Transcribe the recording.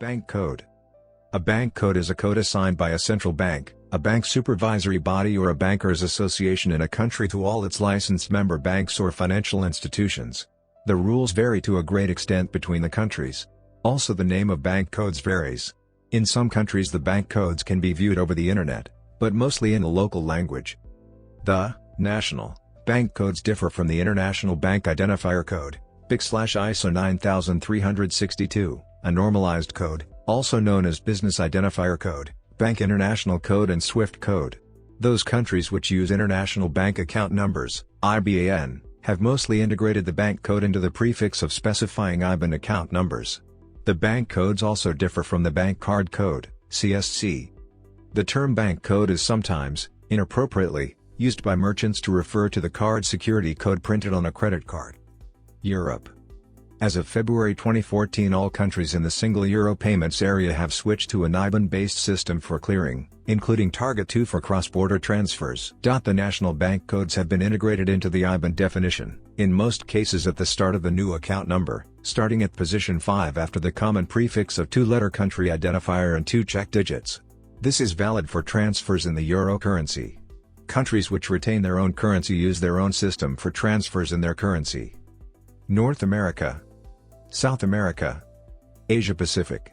Bank code. A bank code is a code assigned by a central bank, a bank supervisory body or a bankers association in a country to all its licensed member banks or financial institutions. The rules vary to a great extent between the countries. Also, the name of bank codes varies. In some countries the bank codes can be viewed over the internet, but mostly in the local language. The national bank codes differ from the International Bank Identifier Code, BIC/ISO 9362, a normalized code, also known as Business Identifier Code, Bank International Code and SWIFT Code. Those countries which use International Bank Account Numbers, IBAN, have mostly integrated the bank code into the prefix of specifying IBAN account numbers. The bank codes also differ from the bank card code, CSC. The term bank code is sometimes, inappropriately, used by merchants to refer to the card security code printed on a credit card. Europe. As of February 2014, all countries in the single euro payments area have switched to an IBAN-based system for clearing, including Target 2 for cross-border transfers. The national bank codes have been integrated into the IBAN definition, in most cases at the start of the new account number, starting at position 5 after the common prefix of 2-letter country identifier and 2 check digits. This is valid for transfers in the euro currency. Countries which retain their own currency use their own system for transfers in their currency. North America, South America, Asia Pacific.